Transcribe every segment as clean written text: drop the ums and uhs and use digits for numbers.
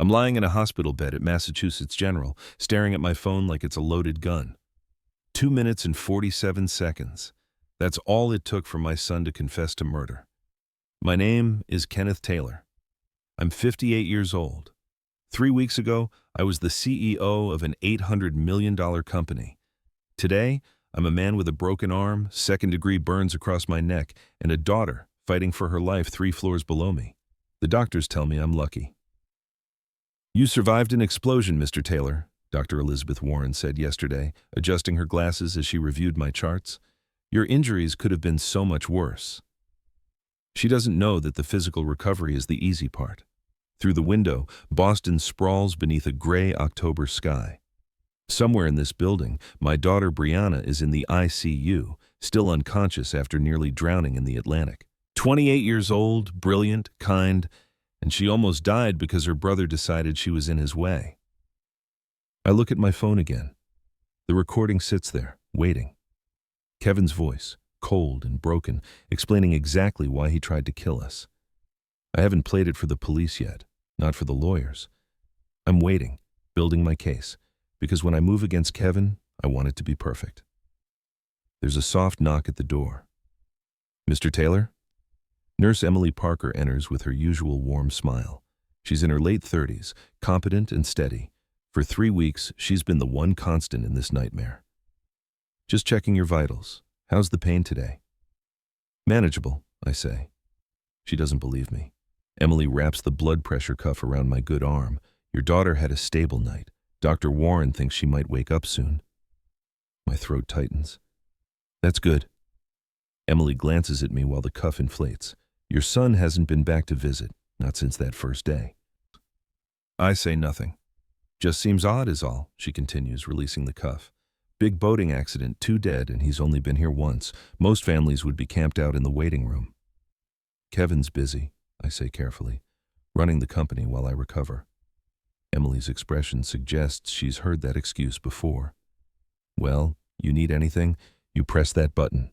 I'm lying in a hospital bed at Massachusetts General, staring at my phone like it's a loaded gun. 2 minutes and 47 seconds. That's all it took for my son to confess to murder. My name is Kenneth Taylor. I'm 58 years old. 3 weeks ago, I was the CEO of an $800 million company. Today, I'm a man with a broken arm, second-degree burns across my neck, and a daughter fighting for her life 3 floors below me. The doctors tell me I'm lucky. "You survived an explosion, Mr. Taylor," Dr. Elizabeth Warren said yesterday, adjusting her glasses as she reviewed my charts. "Your injuries could have been so much worse." She doesn't know that the physical recovery is the easy part. Through the window, Boston sprawls beneath a gray October sky. Somewhere in this building, my daughter Brianna is in the ICU, still unconscious after nearly drowning in the Atlantic. 28 years old, brilliant, kind, and she almost died because her brother decided she was in his way. I look at my phone again. The recording sits there, waiting. Kevin's voice, cold and broken, explaining exactly why he tried to kill us. I haven't played it for the police yet, not for the lawyers. I'm waiting, building my case, because when I move against Kevin, I want it to be perfect. There's a soft knock at the door. "Mr. Taylor?" Nurse Emily Parker enters with her usual warm smile. She's in her late 30s, competent and steady. For 3 weeks, she's been the one constant in this nightmare. "Just checking your vitals. How's the pain today?" "Manageable," I say. She doesn't believe me. Emily wraps the blood pressure cuff around my good arm. "Your daughter had a stable night. Dr. Warren thinks she might wake up soon." My throat tightens. "That's good." Emily glances at me while the cuff inflates. "Your son hasn't been back to visit, not since that first day." I say nothing. "Just seems odd is all," she continues, releasing the cuff. "Big boating accident, 2 dead, and he's only been here once. Most families would be camped out in the waiting room." "Kevin's busy," I say carefully, "running the company while I recover." Emily's expression suggests she's heard that excuse before. "Well, you need anything, you press that button."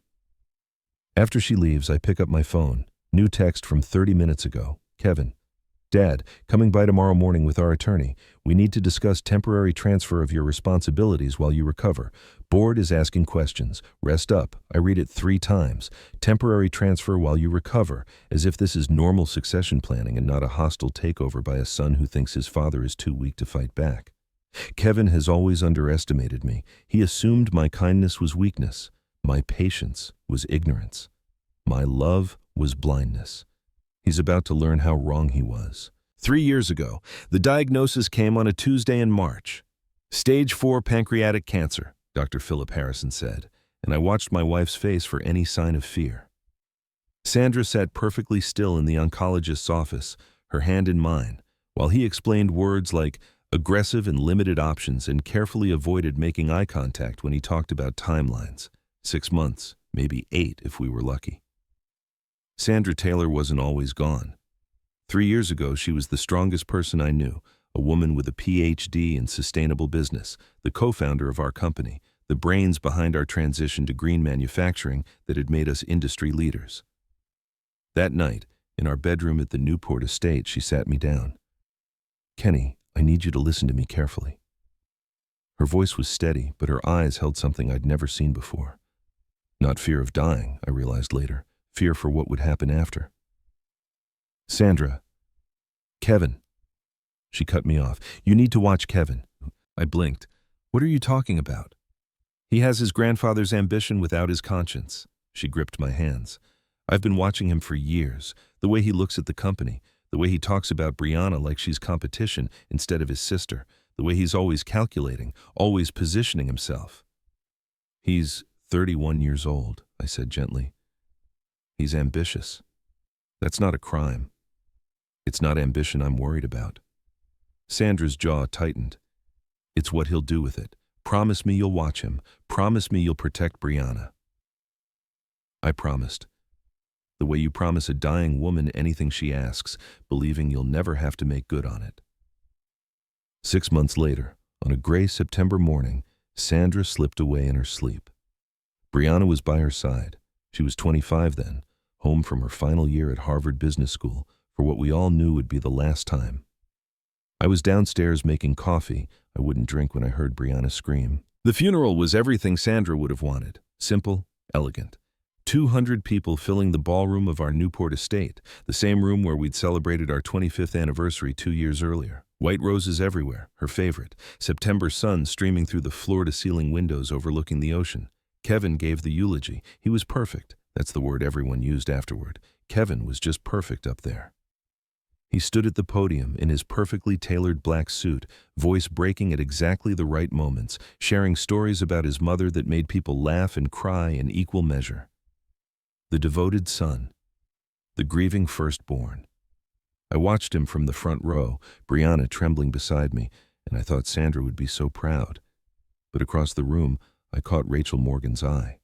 After she leaves, I pick up my phone. New text from 30 minutes ago. "Kevin, Dad, coming by tomorrow morning with our attorney. We need to discuss temporary transfer of your responsibilities while you recover. Board is asking questions. Rest up." I read it 3 times. "Temporary transfer while you recover," as if this is normal succession planning and not a hostile takeover by a son who thinks his father is too weak to fight back. Kevin has always underestimated me. He assumed my kindness was weakness. My patience was ignorance. My love was blindness. He's about to learn how wrong he was. 3 years ago, the diagnosis came on a Tuesday in March. "Stage 4 pancreatic cancer," Dr. Philip Harrison said, and I watched my wife's face for any sign of fear. Sandra sat perfectly still in the oncologist's office, her hand in mine, while he explained words like aggressive and limited options and carefully avoided making eye contact when he talked about timelines. 6 months, maybe 8 if we were lucky. Sandra Taylor wasn't always gone. 3 years ago, she was the strongest person I knew, a woman with a PhD in sustainable business, the co-founder of our company, the brains behind our transition to green manufacturing that had made us industry leaders. That night, in our bedroom at the Newport estate, she sat me down. "Kenny, I need you to listen to me carefully." Her voice was steady, but her eyes held something I'd never seen before. Not fear of dying, I realized later. Fear for what would happen after. "Sandra, Kevin." She cut me off. "You need to watch Kevin." I blinked. "What are you talking about?" "He has his grandfather's ambition without his conscience." She gripped my hands. "I've been watching him for years. The way he looks at the company, the way he talks about Brianna like she's competition instead of his sister, the way he's always calculating, always positioning himself." "He's 31 years old," I said gently. "He's ambitious. That's not a crime. It's not ambition I'm worried about." Sandra's jaw tightened. "It's what he'll do with it. Promise me you'll watch him. Promise me you'll protect Brianna." I promised. The way you promise a dying woman anything she asks, believing you'll never have to make good on it. 6 months later, on a gray September morning, Sandra slipped away in her sleep. Brianna was by her side. She was 25 then, home from her final year at Harvard Business School for what we all knew would be the last time. I was downstairs making coffee. I wouldn't drink when I heard Brianna scream. The funeral was everything Sandra would have wanted. Simple, elegant. 200 people filling the ballroom of our Newport estate, the same room where we'd celebrated our 25th anniversary 2 years earlier. White roses everywhere, her favorite. September sun streaming through the floor-to-ceiling windows overlooking the ocean. Kevin gave the eulogy. He was perfect. That's the word everyone used afterward. Kevin was just perfect up there. He stood at the podium in his perfectly tailored black suit, voice breaking at exactly the right moments, sharing stories about his mother that made people laugh and cry in equal measure. The devoted son, the grieving firstborn. I watched him from the front row, Brianna trembling beside me, and I thought Sandra would be so proud. But across the room, I caught Rachel Morgan's eye.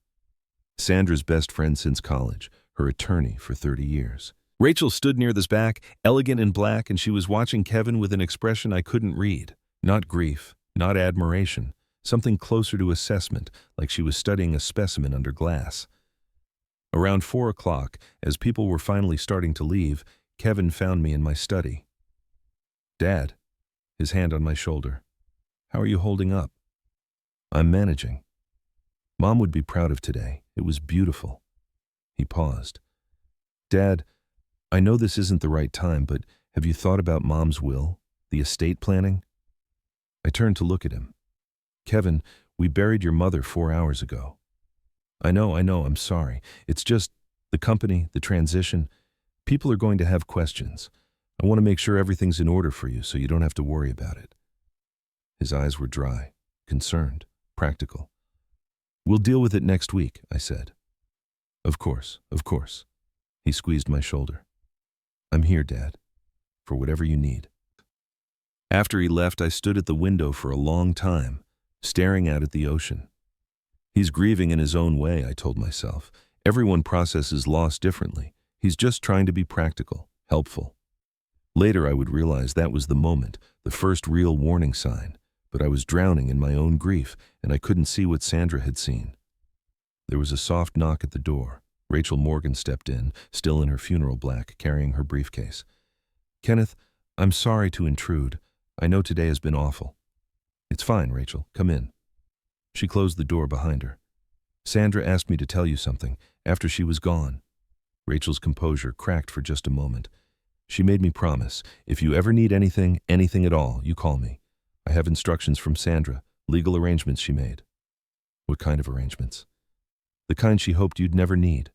Sandra's best friend since college, her attorney for 30 years. Rachel stood near this back, elegant in black, and she was watching Kevin with an expression I couldn't read. Not grief, not admiration, something closer to assessment, like she was studying a specimen under glass. Around 4 o'clock, as people were finally starting to leave, Kevin found me in my study. "Dad," his hand on my shoulder, "how are you holding up?" "I'm managing. Mom would be proud of today. It was beautiful." He paused. "Dad, I know this isn't the right time, but have you thought about Mom's will, the estate planning?" I turned to look at him. "Kevin, we buried your mother 4 hours ago." I know, I'm sorry. It's just the company, the transition. People are going to have questions. I want to make sure everything's in order for you so you don't have to worry about it." His eyes were dry, concerned, practical. "We'll deal with it next week," I said. Of course. He squeezed my shoulder. "I'm here, Dad, for whatever you need." After he left, I stood at the window for a long time, staring out at the ocean. He's grieving in his own way, I told myself. Everyone processes loss differently. He's just trying to be practical, helpful. Later, I would realize that was the moment, the first real warning sign, but I was drowning in my own grief, and I couldn't see what Sandra had seen. There was a soft knock at the door. Rachel Morgan stepped in, still in her funeral black, carrying her briefcase. "Kenneth, I'm sorry to intrude. I know today has been awful." "It's fine, Rachel. Come in." She closed the door behind her. "Sandra asked me to tell you something after she was gone." Rachel's composure cracked for just a moment. "She made me promise, if you ever need anything at all, you call me. I have instructions from Sandra, legal arrangements she made." "What kind of arrangements?" "The kind she hoped you'd never need."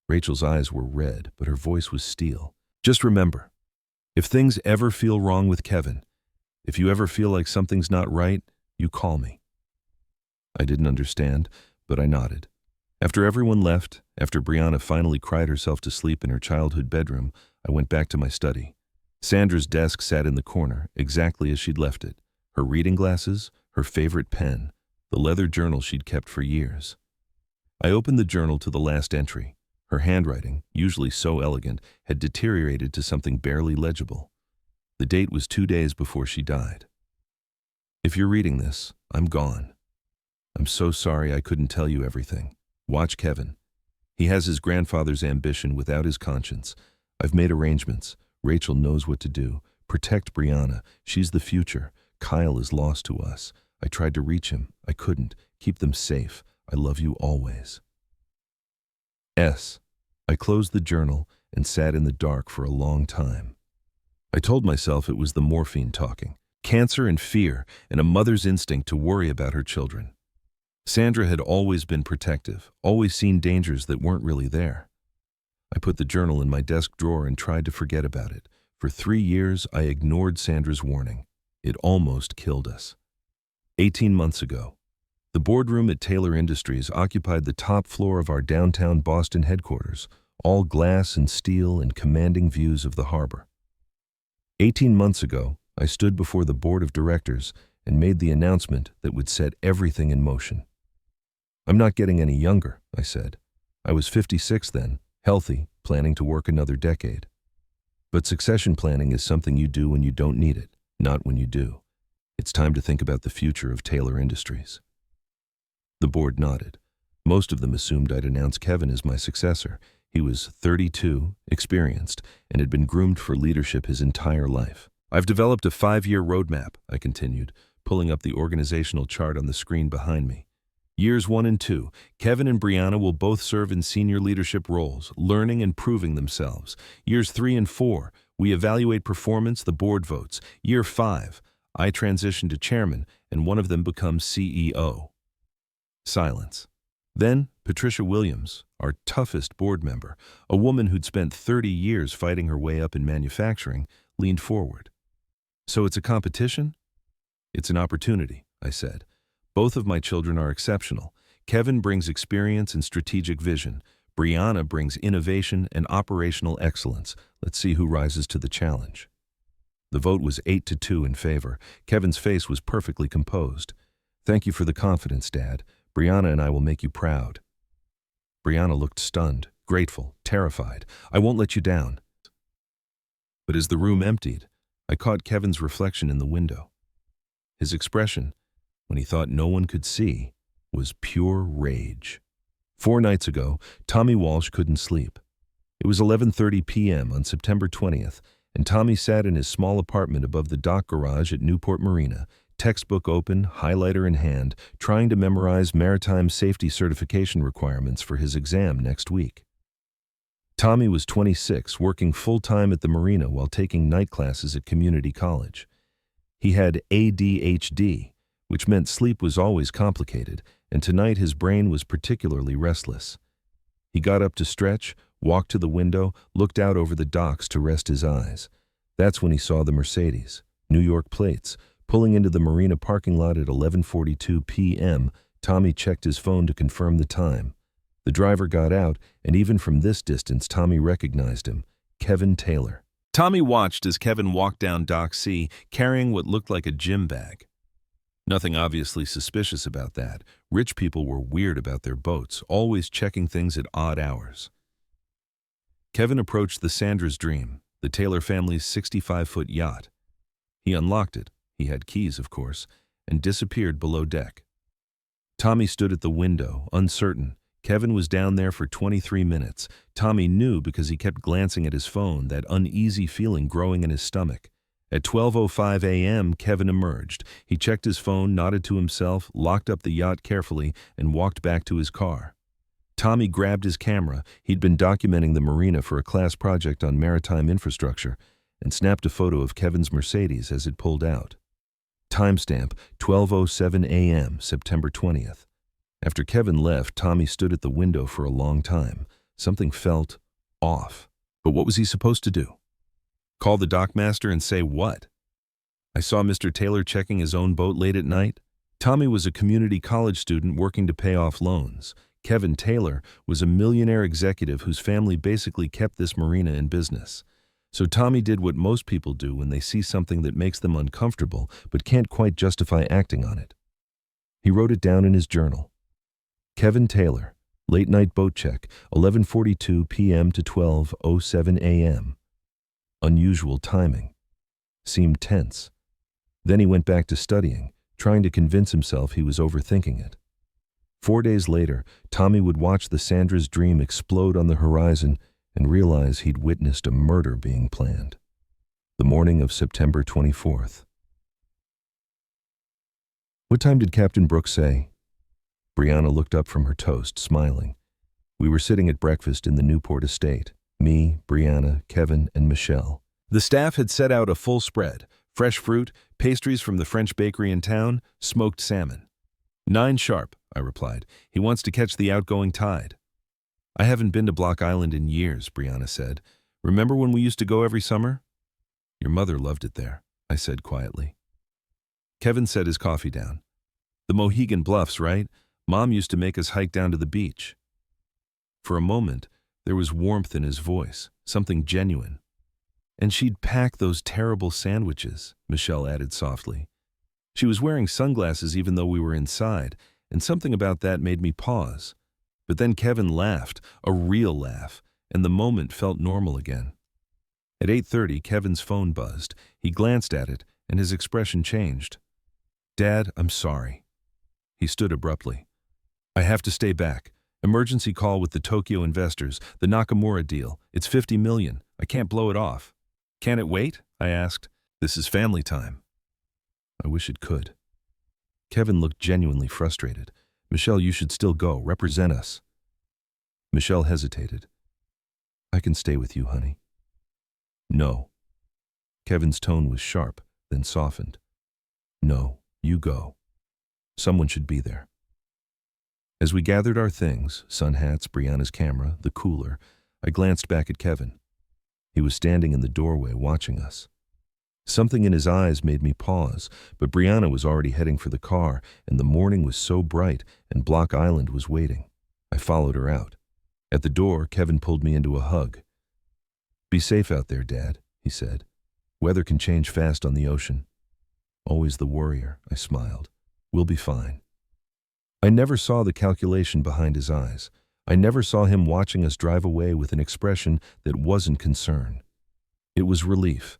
Rachel's eyes were red, but her voice was steel. "Just remember, if things ever feel wrong with Kevin, if you ever feel like something's not right, you call me." I didn't understand, but I nodded. After everyone left, after Brianna finally cried herself to sleep in her childhood bedroom, I went back to my study. Sandra's desk sat in the corner, exactly as she'd left it. Her reading glasses, her favorite pen, the leather journal she'd kept for years. I opened the journal to the last entry. Her handwriting, usually so elegant, had deteriorated to something barely legible. The date was 2 days before she died. "If you're reading this, I'm gone. I'm so sorry I couldn't tell you everything. Watch Kevin. He has his grandfather's ambition without his conscience. I've made arrangements. Rachel knows what to do. Protect Brianna. She's the future. Kyle is lost to us. I tried to reach him. I couldn't. Keep them safe. I love you always. S." I closed the journal and sat in the dark for a long time. I told myself it was the morphine talking. Cancer and fear and a mother's instinct to worry about her children. Sandra had always been protective, always seen dangers that weren't really there. I put the journal in my desk drawer and tried to forget about it. For 3 years, I ignored Sandra's warning. It almost killed us. 18 months ago, the boardroom at Taylor Industries occupied the top floor of our downtown Boston headquarters, all glass and steel and commanding views of the harbor. 18 months ago, I stood before the board of directors and made the announcement that would set everything in motion. "I'm not getting any younger," I said. I was 56 then, healthy, planning to work another decade. But succession planning is something you do when you don't need it, not when you do. It's time to think about the future of Taylor Industries. The board nodded. Most of them assumed I'd announce Kevin as my successor. He was 32, experienced, and had been groomed for leadership his entire life. I've developed a 5-year roadmap, I continued, pulling up the organizational chart on the screen behind me. Years 1 and 2, Kevin and Brianna will both serve in senior leadership roles, learning and proving themselves. Years 3 and 4, we evaluate performance, the board votes. Year 5, I transition to chairman, and one of them becomes CEO. Silence. Then, Patricia Williams, our toughest board member, a woman who'd spent 30 years fighting her way up in manufacturing, leaned forward. So it's a competition? It's an opportunity, I said. Both of my children are exceptional. Kevin brings experience and strategic vision. Brianna brings innovation and operational excellence. Let's see who rises to the challenge. The vote was 8-2 in favor. Kevin's face was perfectly composed. Thank you for the confidence, Dad. Brianna and I will make you proud. Brianna looked stunned, grateful, terrified. I won't let you down. But as the room emptied, I caught Kevin's reflection in the window. His expression, when he thought no one could see, was pure rage. 4 nights ago, Tommy Walsh couldn't sleep. It was 11:30 p.m. on September 20th, and Tommy sat in his small apartment above the dock garage at Newport Marina, textbook open, highlighter in hand, trying to memorize maritime safety certification requirements for his exam next week. Tommy was 26, working full-time at the marina while taking night classes at community college. He had ADHD, which meant sleep was always complicated, and tonight his brain was particularly restless. He got up to stretch, walked to the window, looked out over the docks to rest his eyes. That's when he saw the Mercedes, New York plates, pulling into the marina parking lot at 11:42 p.m. Tommy checked his phone to confirm the time. The driver got out, and even from this distance Tommy recognized him, Kevin Taylor. Tommy watched as Kevin walked down Dock C, carrying what looked like a gym bag. Nothing obviously suspicious about that. Rich people were weird about their boats, always checking things at odd hours. Kevin approached the Sandra's Dream, the Taylor family's 65-foot yacht. He unlocked it, he had keys of course, and disappeared below deck. Tommy stood at the window, uncertain. Kevin was down there for 23 minutes. Tommy knew because he kept glancing at his phone, that uneasy feeling growing in his stomach. At 12:05 a.m., Kevin emerged. He checked his phone, nodded to himself, locked up the yacht carefully, and walked back to his car. Tommy grabbed his camera, he'd been documenting the marina for a class project on maritime infrastructure, and snapped a photo of Kevin's Mercedes as it pulled out. Timestamp, 12:07 a.m., September 20th. After Kevin left, Tommy stood at the window for a long time. Something felt off. But what was he supposed to do? Call the dockmaster and say what? I saw Mr. Taylor checking his own boat late at night. Tommy was a community college student working to pay off loans. Kevin Taylor was a millionaire executive whose family basically kept this marina in business. So Tommy did what most people do when they see something that makes them uncomfortable but can't quite justify acting on it. He wrote it down in his journal. Kevin Taylor, late night boat check, 11:42 p.m. to 12:07 a.m. Unusual timing. Seemed tense. Then he went back to studying, trying to convince himself he was overthinking it. 4 days later, Tommy would watch the Sandra's Dream explode on the horizon and realize he'd witnessed a murder being planned. The morning of September 24th. What time did Captain Brooks say? Brianna looked up from her toast, smiling. We were sitting at breakfast in the Newport estate. Me, Brianna, Kevin, and Michelle. The staff had set out a full spread, fresh fruit, pastries from the French bakery in town, smoked salmon. 9 sharp, I replied. He wants to catch the outgoing tide. I haven't been to Block Island in years, Brianna said. Remember when we used to go every summer? Your mother loved it there, I said quietly. Kevin set his coffee down. The Mohegan Bluffs, right? Mom used to make us hike down to the beach. For a moment, there was warmth in his voice, something genuine. And she'd pack those terrible sandwiches, Michelle added softly. She was wearing sunglasses even though we were inside, and something about that made me pause. But then Kevin laughed, a real laugh, and the moment felt normal again. At 8:30, Kevin's phone buzzed. He glanced at it, and his expression changed. Dad, I'm sorry. He stood abruptly. I have to stay back. Emergency call with the Tokyo investors, the Nakamura deal. It's $50 million. I can't blow it off. Can it wait? I asked. This is family time. I wish it could. Kevin looked genuinely frustrated. Michelle, you should still go. Represent us. Michelle hesitated. I can stay with you, honey. No. Kevin's tone was sharp, then softened. No, you go. Someone should be there. As we gathered our things, sun hats, Brianna's camera, the cooler, I glanced back at Kevin. He was standing in the doorway watching us. Something in his eyes made me pause, but Brianna was already heading for the car, and the morning was so bright, and Block Island was waiting. I followed her out. At the door, Kevin pulled me into a hug. Be safe out there, Dad, he said. Weather can change fast on the ocean. Always the worrier, I smiled. We'll be fine. I never saw the calculation behind his eyes. I never saw him watching us drive away with an expression that wasn't concern. It was relief.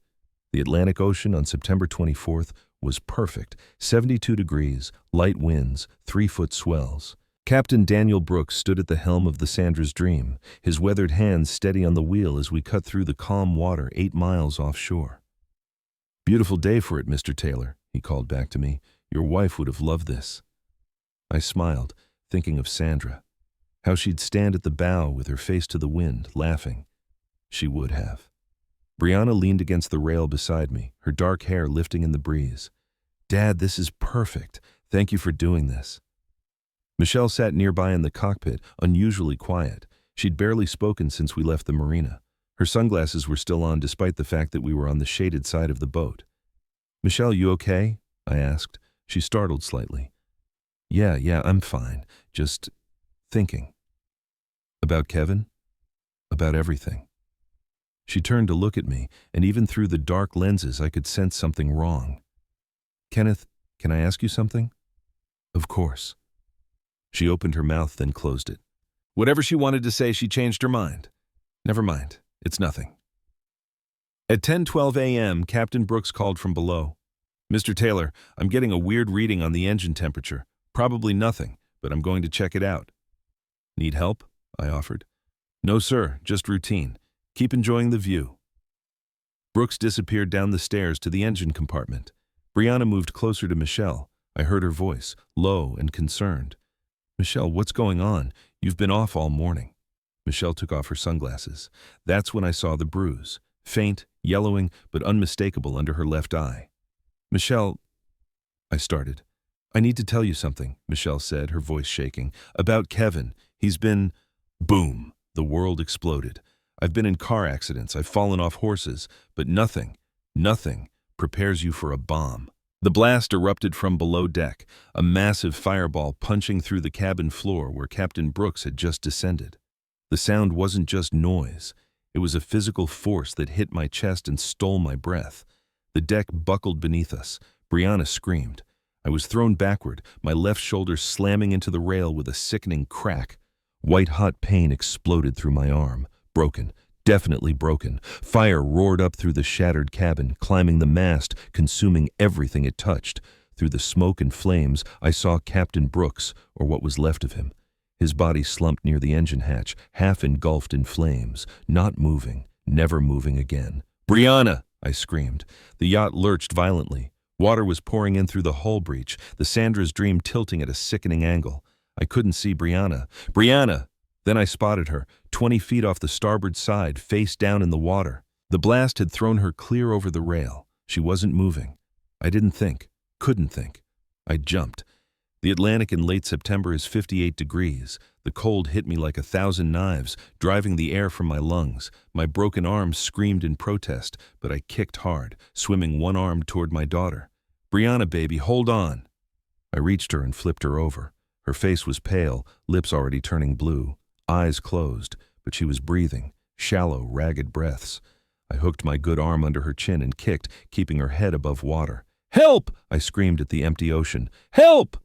The Atlantic Ocean on September 24th was perfect. 72 degrees, light winds, 3-foot swells. Captain Daniel Brooks stood at the helm of the Sandra's Dream, his weathered hands steady on the wheel as we cut through the calm water 8 miles offshore. Beautiful day for it, Mr. Taylor, he called back to me. Your wife would have loved this. I smiled, thinking of Sandra. How she'd stand at the bow with her face to the wind, laughing. She would have. Brianna leaned against the rail beside me, her dark hair lifting in the breeze. Dad, this is perfect. Thank you for doing this. Michelle sat nearby in the cockpit, unusually quiet. She'd barely spoken since we left the marina. Her sunglasses were still on despite the fact that we were on the shaded side of the boat. Michelle, you okay? I asked. She startled slightly. Yeah, I'm fine. Just thinking. About Kevin? About everything. She turned to look at me, and even through the dark lenses I could sense something wrong. Kenneth, can I ask you something? Of course. She opened her mouth, then closed it. Whatever she wanted to say, she changed her mind. Never mind. It's nothing. At 10:12 a.m., Captain Brooks called from below. Mr. Taylor, I'm getting a weird reading on the engine temperature. Probably nothing, but I'm going to check it out. Need help? I offered. No, sir, just routine. Keep enjoying the view. Brooks disappeared down the stairs to the engine compartment. Brianna moved closer to Michelle. I heard her voice, low and concerned. Michelle, what's going on? You've been off all morning. Michelle took off her sunglasses. That's when I saw the bruise. Faint, yellowing, but unmistakable under her left eye. Michelle, I started. I need to tell you something, Michelle said, her voice shaking. About Kevin. He's been... Boom! The world exploded. I've been in car accidents, I've fallen off horses, but nothing prepares you for a bomb. The blast erupted from below deck, a massive fireball punching through the cabin floor where Captain Brooks had just descended. The sound wasn't just noise. It was a physical force that hit my chest and stole my breath. The deck buckled beneath us. Brianna screamed. I was thrown backward, my left shoulder slamming into the rail with a sickening crack. White-hot pain exploded through my arm. Broken. Definitely broken. Fire roared up through the shattered cabin, climbing the mast, consuming everything it touched. Through the smoke and flames, I saw Captain Brooks, or what was left of him. His body slumped near the engine hatch, half engulfed in flames, not moving, never moving again. Brianna! I screamed. The yacht lurched violently. Water was pouring in through the hull breach, the Sandra's Dream tilting at a sickening angle. I couldn't see Brianna. Brianna! Then I spotted her, 20 feet off the starboard side, face down in the water. The blast had thrown her clear over the rail. She wasn't moving. I didn't think, couldn't think. I jumped. The Atlantic in late September is 58 degrees. The cold hit me like 1,000 knives, driving the air from my lungs. My broken arm screamed in protest, but I kicked hard, swimming one arm toward my daughter. Brianna, baby, hold on. I reached her and flipped her over. Her face was pale, lips already turning blue. Eyes closed, but she was breathing, shallow, ragged breaths. I hooked my good arm under her chin and kicked, keeping her head above water. Help! I screamed at the empty ocean. Help!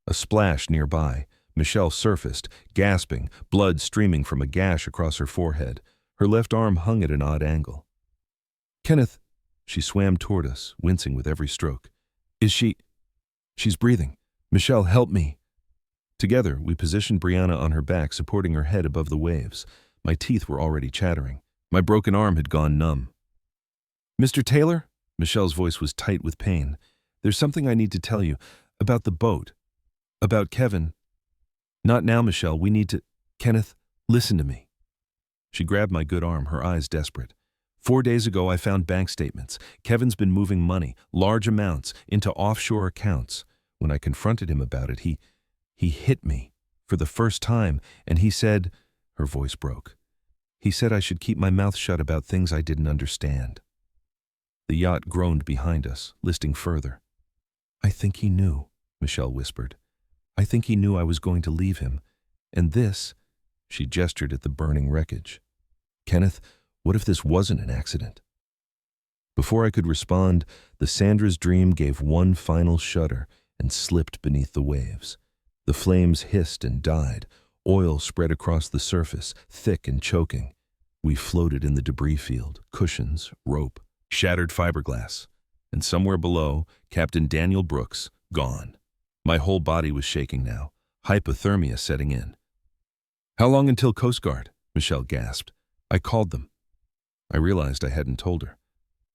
A splash nearby. Michelle surfaced, gasping, blood streaming from a gash across her forehead. Her left arm hung at an odd angle. Kenneth, she swam toward us, wincing with every stroke. Is she... She's breathing. Michelle, help me. Together, we positioned Brianna on her back, supporting her head above the waves. My teeth were already chattering. My broken arm had gone numb. Mr. Taylor? Michelle's voice was tight with pain. "There's something I need to tell you. About the boat. About Kevin." "Not now, Michelle. We need to—" "Kenneth, listen to me." She grabbed my good arm, her eyes desperate. "4 days ago, I found bank statements. Kevin's been moving money, large amounts, into offshore accounts. When I confronted him about it, he hit me for the first time, and he said—" Her voice broke. "He said I should keep my mouth shut about things I didn't understand." The yacht groaned behind us, listing further. "I think he knew," Michelle whispered. "I think he knew I was going to leave him. And this—" She gestured at the burning wreckage. "Kenneth, what if this wasn't an accident?" Before I could respond, the Sandra's dream gave one final shudder and slipped beneath the waves. The flames hissed and died. Oil spread across the surface, thick and choking. We floated in the debris field, cushions, rope, shattered fiberglass. And somewhere below, Captain Daniel Brooks, gone. My whole body was shaking now, hypothermia setting in. "How long until Coast Guard?" Michelle gasped. I called them. I realized I hadn't told her.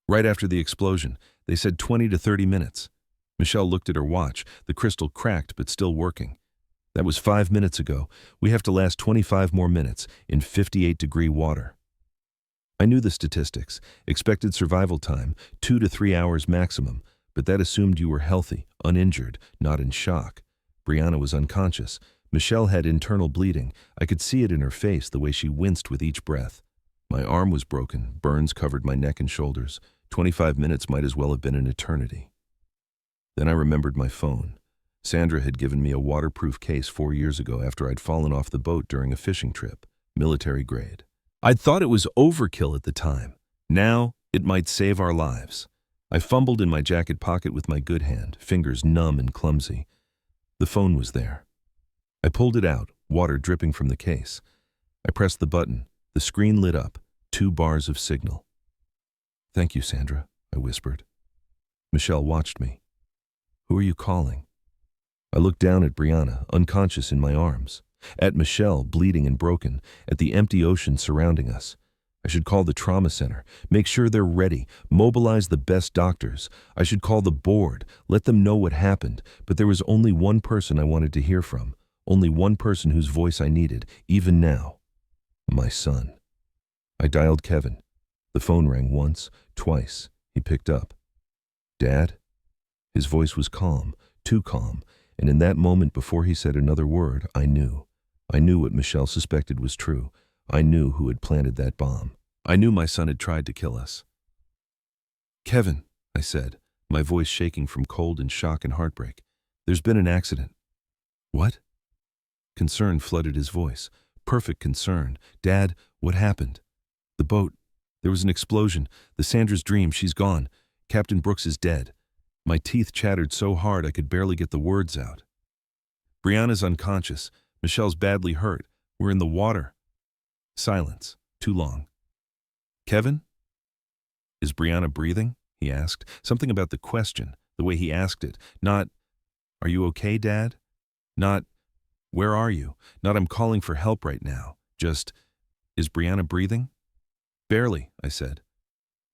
Right after the explosion, they said 20 to 30 minutes. Michelle looked at her watch, the crystal cracked but still working. "That was 5 minutes ago. We have to last 25 more minutes in 58-degree water." I knew the statistics. Expected survival time, 2 to 3 hours maximum, but that assumed you were healthy, uninjured, not in shock. Brianna was unconscious. Michelle had internal bleeding. I could see it in her face, the way she winced with each breath. My arm was broken. Burns covered my neck and shoulders. 25 minutes might as well have been an eternity. Then I remembered my phone. Sandra had given me a waterproof case 4 years ago after I'd fallen off the boat during a fishing trip, military grade. I'd thought it was overkill at the time. Now, it might save our lives. I fumbled in my jacket pocket with my good hand, fingers numb and clumsy. The phone was there. I pulled it out, water dripping from the case. I pressed the button. The screen lit up, 2 bars of signal. "Thank you, Sandra," I whispered. Michelle watched me. "Who are you calling?" I looked down at Brianna, unconscious in my arms. At Michelle, bleeding and broken. At the empty ocean surrounding us. I should call the trauma center, make sure they're ready, mobilize the best doctors. I should call the board, let them know what happened. But there was only one person I wanted to hear from. Only one person whose voice I needed, even now. My son. I dialed Kevin. The phone rang once, twice. He picked up. "Dad?" His voice was calm, too calm, and in that moment before he said another word, I knew. I knew what Michelle suspected was true. I knew who had planted that bomb. I knew my son had tried to kill us. "Kevin," I said, my voice shaking from cold and shock and heartbreak. "There's been an accident." "What?" Concern flooded his voice. Perfect concern. "Dad, what happened?" "The boat. There was an explosion. The Sandra's dream, she's gone. Captain Brooks is dead." My teeth chattered so hard I could barely get the words out. "Brianna's unconscious. Michelle's badly hurt. We're in the water." Silence. Too long. "Kevin?" "Is Brianna breathing?" he asked. Something about the question, the way he asked it. Not, "Are you okay, Dad?" Not, "Where are you?" Not, "I'm calling for help right now." Just, "Is Brianna breathing?" "Barely," I said.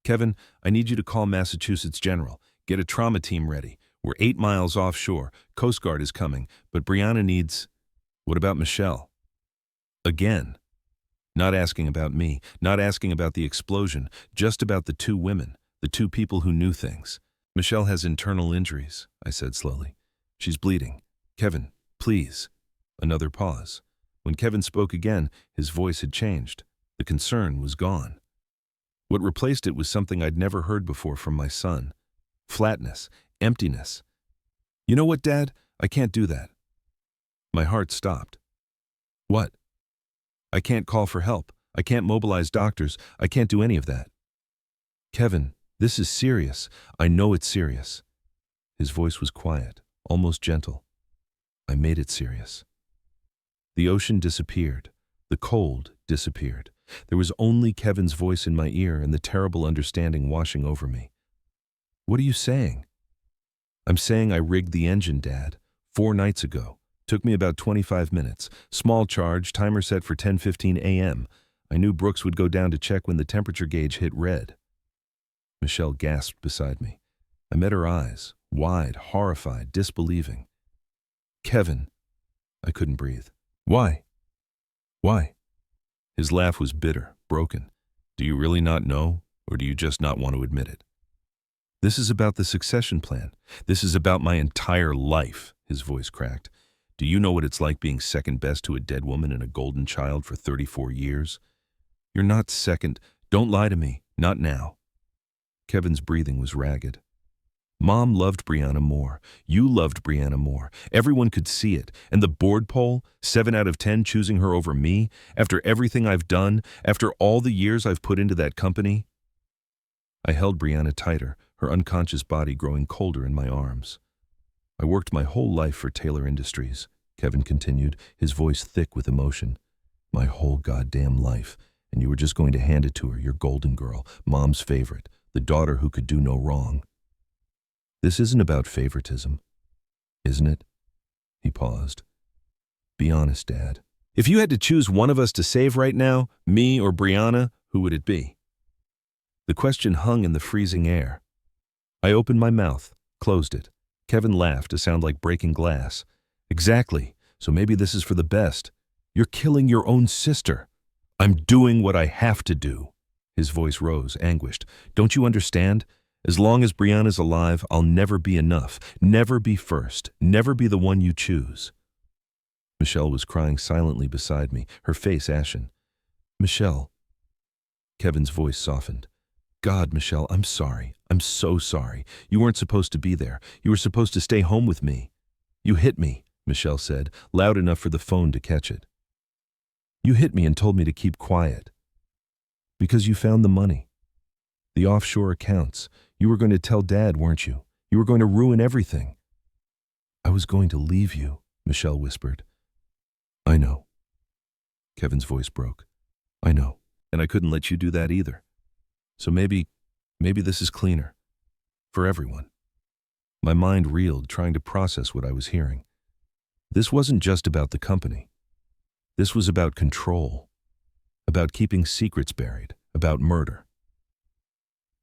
"Kevin, I need you to call Massachusetts General. Get a trauma team ready. We're 8 miles offshore. Coast Guard is coming, but Brianna needs—" "What about Michelle?" Again. Not asking about me, not asking about the explosion, just about the 2 women, the 2 people who knew things. "Michelle has internal injuries," I said slowly. "She's bleeding. Kevin, please." Another pause. When Kevin spoke again, his voice had changed. The concern was gone. What replaced it was something I'd never heard before from my son. Flatness, emptiness. "You know what, Dad? I can't do that." My heart stopped. "What?" "I can't call for help. I can't mobilize doctors. I can't do any of that." "Kevin, this is serious. I know it's serious." His voice was quiet, almost gentle. "I made it serious." The ocean disappeared. The cold disappeared. There was only Kevin's voice in my ear and the terrible understanding washing over me. "What are you saying?" "I'm saying I rigged the engine, Dad. 4 nights ago. Took me about 25 minutes. Small charge, timer set for 10:15 a.m. I knew Brooks would go down to check when the temperature gauge hit red." Michelle gasped beside me. I met her eyes, wide, horrified, disbelieving. Kevin. I couldn't breathe. Why? Why? His laugh was bitter, broken. Do you really not know, or do you just not want to admit it? This is about the succession plan. This is about my entire life, his voice cracked. Do you know what it's like being second best to a dead woman and a golden child for 34 years? You're not second. Don't lie to me. Not now. Kevin's breathing was ragged. Mom loved Brianna more. You loved Brianna more. Everyone could see it. And the board poll, 7 out of 10 choosing her over me, after everything I've done, after all the years I've put into that company. I held Brianna tighter, her unconscious body growing colder in my arms. I worked my whole life for Taylor Industries, Kevin continued, his voice thick with emotion. My whole goddamn life, and you were just going to hand it to her, your golden girl, Mom's favorite, the daughter who could do no wrong. This isn't about favoritism, isn't it? He paused. Be honest, Dad. If you had to choose one of us to save right now, me or Brianna, who would it be? The question hung in the freezing air. I opened my mouth, closed it. Kevin laughed to sound like breaking glass. Exactly, so maybe this is for the best. You're killing your own sister. I'm doing what I have to do. His voice rose, anguished. Don't you understand? As long as Brianna's alive, I'll never be enough, never be first, never be the one you choose. Michelle was crying silently beside me, her face ashen. Michelle. Kevin's voice softened. God, Michelle, I'm sorry. I'm so sorry. You weren't supposed to be there. You were supposed to stay home with me. You hit me, Michelle said, loud enough for the phone to catch it. You hit me and told me to keep quiet. Because you found the money. The offshore accounts. You were going to tell Dad, weren't you? You were going to ruin everything. I was going to leave you, Michelle whispered. I know. Kevin's voice broke. I know, and I couldn't let you do that either. So maybe this is cleaner. For everyone. My mind reeled, trying to process what I was hearing. This wasn't just about the company. This was about control. About keeping secrets buried. About murder.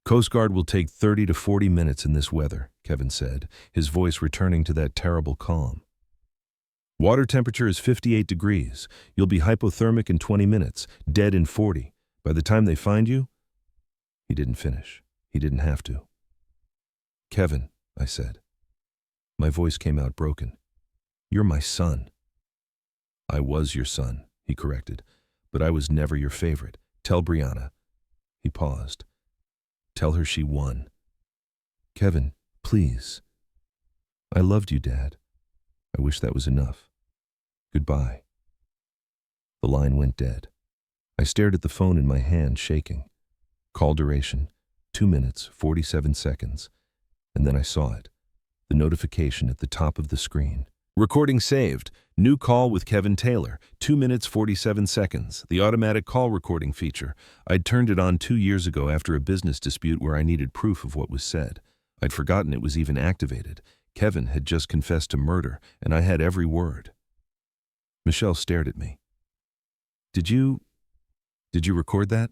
Coast Guard will take 30 to 40 minutes in this weather, Kevin said, his voice returning to that terrible calm. Water temperature is 58 degrees. You'll be hypothermic in 20 minutes, dead in 40. By the time they find you... He didn't finish. He didn't have to. Kevin, I said. My voice came out broken. You're my son. I was your son, he corrected, but I was never your favorite. Tell Brianna. He paused. Tell her she won. Kevin, please. I loved you, Dad. I wish that was enough. Goodbye. The line went dead. I stared at the phone in my hand, shaking. Call duration, 2 minutes, 47 seconds. And then I saw it. The notification at the top of the screen. Recording saved. New call with Kevin Taylor. 2 minutes, 47 seconds. The automatic call recording feature. I'd turned it on 2 years ago after a business dispute where I needed proof of what was said. I'd forgotten it was even activated. Kevin had just confessed to murder, and I had every word. Michelle stared at me. Did you record that?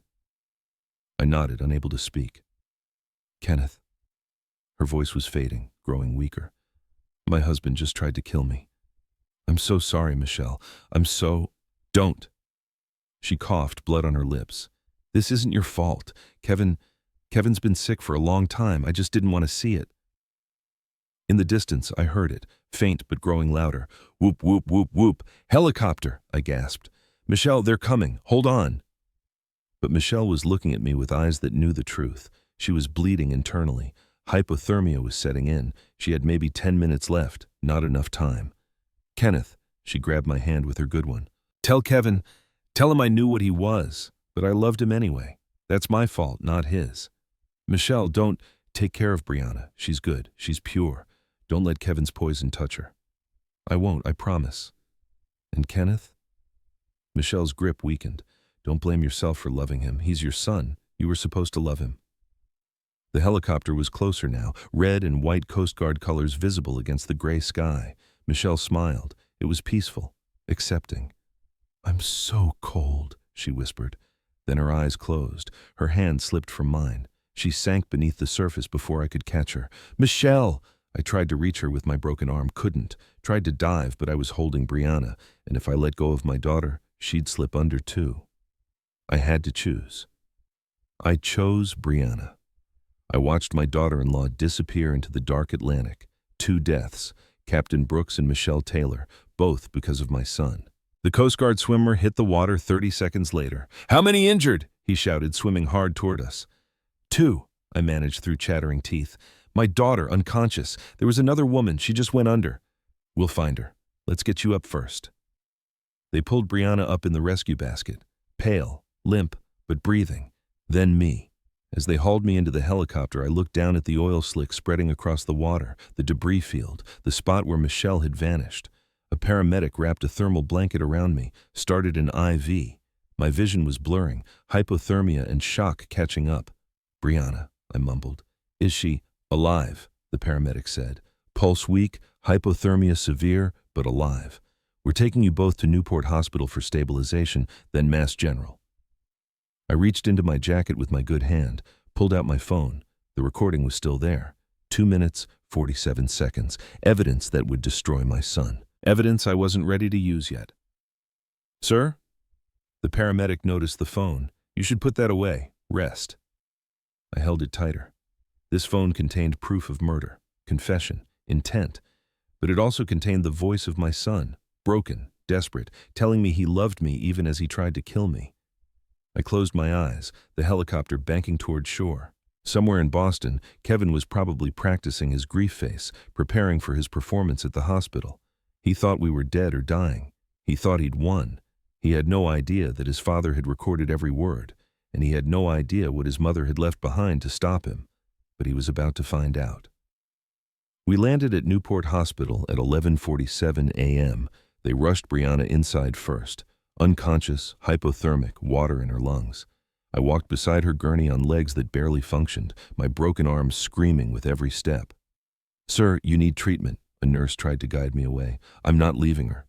I nodded, unable to speak. Kenneth. Her voice was fading, growing weaker. My husband just tried to kill me. I'm so sorry, Michelle. Don't. She coughed, blood on her lips. This isn't your fault. Kevin's been sick for a long time. I just didn't want to see it. In the distance, I heard it, faint but growing louder. Whoop, whoop, whoop, whoop. Helicopter, I gasped. Michelle, they're coming. Hold on. But Michelle was looking at me with eyes that knew the truth. She was bleeding internally. Hypothermia was setting in. She had maybe 10 minutes left, not enough time. Kenneth, she grabbed my hand with her good one. Tell Kevin, tell him I knew what he was, but I loved him anyway. That's my fault, not his. Michelle, don't take care of Brianna. She's good. She's pure. Don't let Kevin's poison touch her. I won't, I promise. And Kenneth? Michelle's grip weakened. Don't blame yourself for loving him. He's your son. You were supposed to love him. The helicopter was closer now, red and white Coast Guard colors visible against the gray sky. Michelle smiled. It was peaceful, accepting. I'm so cold, she whispered. Then her eyes closed. Her hand slipped from mine. She sank beneath the surface before I could catch her. Michelle! I tried to reach her with my broken arm, couldn't. Tried to dive, but I was holding Brianna, and if I let go of my daughter, she'd slip under too. I had to choose. I chose Brianna. I watched my daughter-in-law disappear into the dark Atlantic. 2 deaths, Captain Brooks and Michelle Taylor, both because of my son. The Coast Guard swimmer hit the water 30 seconds later. "How many injured?" he shouted, swimming hard toward us. 2, I managed through chattering teeth. My daughter, unconscious. There was another woman, she just went under. "We'll find her. Let's get you up first." They pulled Brianna up in the rescue basket, pale, limp, but breathing. Then me. As they hauled me into the helicopter, I looked down at the oil slick spreading across the water, the debris field, the spot where Michelle had vanished. A paramedic wrapped a thermal blanket around me, started an IV. My vision was blurring, hypothermia and shock catching up. "Brianna," I mumbled. "Is she alive?" the paramedic said. "Pulse weak, hypothermia severe, but alive. We're taking you both to Newport Hospital for stabilization, then Mass General." I reached into my jacket with my good hand, pulled out my phone. The recording was still there. 2 minutes, 47 seconds. Evidence that would destroy my son. Evidence I wasn't ready to use yet. "Sir?" The paramedic noticed the phone. "You should put that away. Rest." I held it tighter. This phone contained proof of murder, confession, intent, but it also contained the voice of my son, broken, desperate, telling me he loved me even as he tried to kill me. I closed my eyes, the helicopter banking toward shore. Somewhere in Boston, Kevin was probably practicing his grief face, preparing for his performance at the hospital. He thought we were dead or dying. He thought he'd won. He had no idea that his father had recorded every word, and he had no idea what his mother had left behind to stop him. But he was about to find out. We landed at Newport Hospital at 11:47 a.m. They rushed Brianna inside first. Unconscious, hypothermic, water in her lungs. I walked beside her gurney on legs that barely functioned, my broken arms screaming with every step. "Sir, you need treatment," a nurse tried to guide me away. "I'm not leaving her."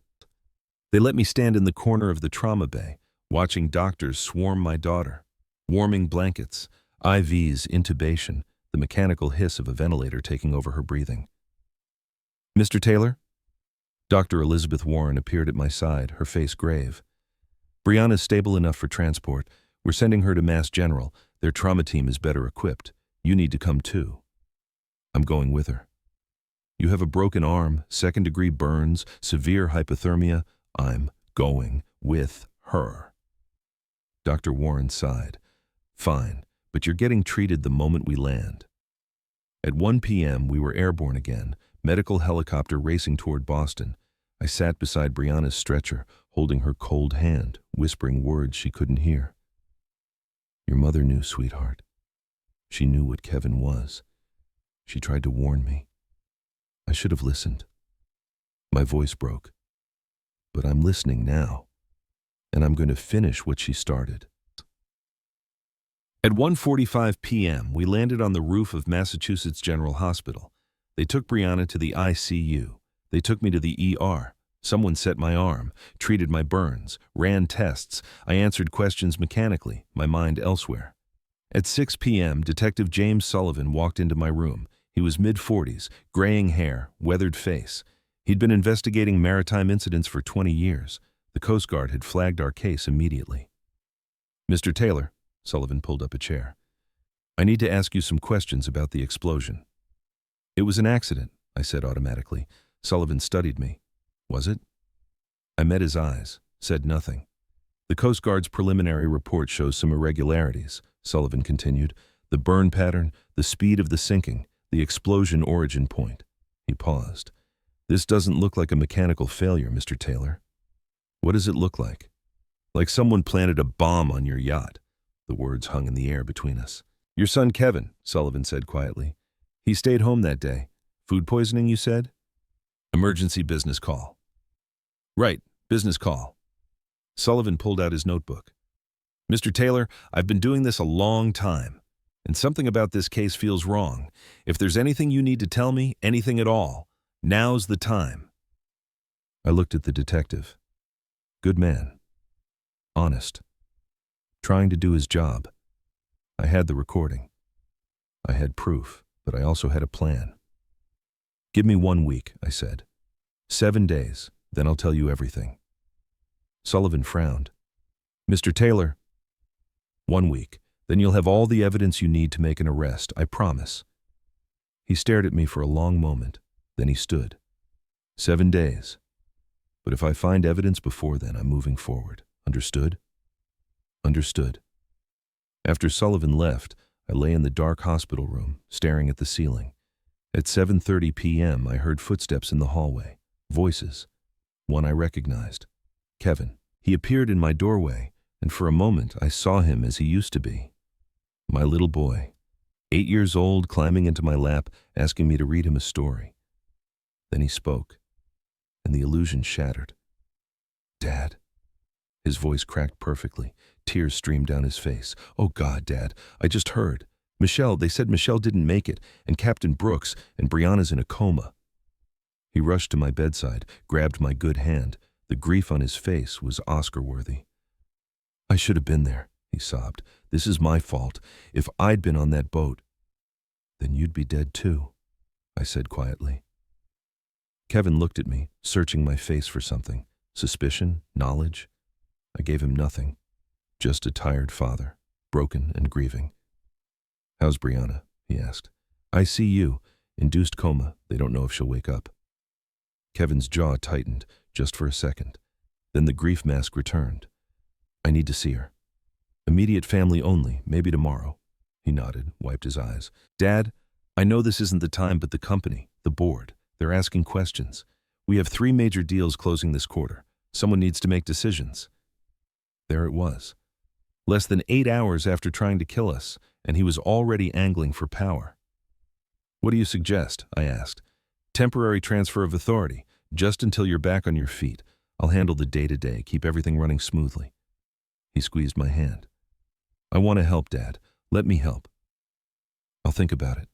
They let me stand in the corner of the trauma bay, watching doctors swarm my daughter. Warming blankets, IVs, intubation, the mechanical hiss of a ventilator taking over her breathing. "Mr. Taylor?" Dr. Elizabeth Warren appeared at my side, her face grave. "Brianna's stable enough for transport. We're sending her to Mass General. Their trauma team is better equipped. You need to come too." "I'm going with her." "You have a broken arm, 2nd-degree burns, severe hypothermia. I'm going with her." Dr. Warren sighed. "Fine, but you're getting treated the moment we land." At 1 p.m., we were airborne again, medical helicopter racing toward Boston. I sat beside Brianna's stretcher, holding her cold hand, whispering words she couldn't hear. "Your mother knew, sweetheart. She knew what Kevin was. She tried to warn me. I should have listened." My voice broke. But I'm listening now, and I'm going to finish what she started. At 1:45 p.m., we landed on the roof of Massachusetts General Hospital. They took Brianna to the ICU. They took me to the ER. Someone set my arm, treated my burns, ran tests. I answered questions mechanically, my mind elsewhere. At 6 p.m., Detective James Sullivan walked into my room. He was mid-40s, graying hair, weathered face. He'd been investigating maritime incidents for 20 years. The Coast Guard had flagged our case immediately. "Mr. Taylor," Sullivan pulled up a chair. "I need to ask you some questions about the explosion." "It was an accident," I said automatically. Sullivan studied me. "Was it?" I met his eyes, said nothing. "The Coast Guard's preliminary report shows some irregularities," Sullivan continued. "The burn pattern, the speed of the sinking, the explosion origin point." He paused. "This doesn't look like a mechanical failure, Mr. Taylor." "What does it look like?" "Like someone planted a bomb on your yacht." The words hung in the air between us. "Your son Kevin," Sullivan said quietly. "He stayed home that day. Food poisoning, you said?" "Emergency business call." "Right, business call." Sullivan pulled out his notebook. "Mr. Taylor, I've been doing this a long time, and something about this case feels wrong. If there's anything you need to tell me, anything at all, now's the time." I looked at the detective. Good man. Honest. Trying to do his job. I had the recording. I had proof, but I also had a plan. "Give me 1 week," I said. 7 days, then I'll tell you everything. Sullivan frowned. "Mr. Taylor." "1 week. Then you'll have all the evidence you need to make an arrest, I promise." He stared at me for a long moment, then he stood. 7 days. But if I find evidence before then, I'm moving forward. Understood? Understood. After Sullivan left, I lay in the dark hospital room, staring at the ceiling. At 7:30 p.m., I heard footsteps in the hallway. Voices. One I recognized. Kevin. He appeared in my doorway, and for a moment I saw him as he used to be. My little boy, 8 years old, climbing into my lap, asking me to read him a story. Then he spoke, and the illusion shattered. "Dad." His voice cracked perfectly. Tears streamed down his face. "Oh God, Dad, I just heard. They said Michelle didn't make it, and Captain Brooks, and Brianna's in a coma." He rushed to my bedside, grabbed my good hand. The grief on his face was Oscar-worthy. "I should have been there," he sobbed. "This is my fault. If I'd been on that boat." "Then you'd be dead too," I said quietly. Kevin looked at me, searching my face for something. Suspicion, knowledge. I gave him nothing. Just a tired father, broken and grieving. "How's Brianna?" he asked. "ICU, induced coma. They don't know if she'll wake up." Kevin's jaw tightened, just for a second. Then the grief mask returned. "I need to see her. Immediate family only, maybe tomorrow." He nodded, wiped his eyes. "Dad, I know this isn't the time, but the company, the board, they're asking questions. We have 3 major deals closing this quarter. Someone needs to make decisions." There it was. Less than 8 hours after trying to kill us, and he was already angling for power. "What do you suggest?" I asked. "Temporary transfer of authority, just until you're back on your feet. I'll handle the day-to-day, keep everything running smoothly." He squeezed my hand. "I want to help, Dad. Let me help." "I'll think about it."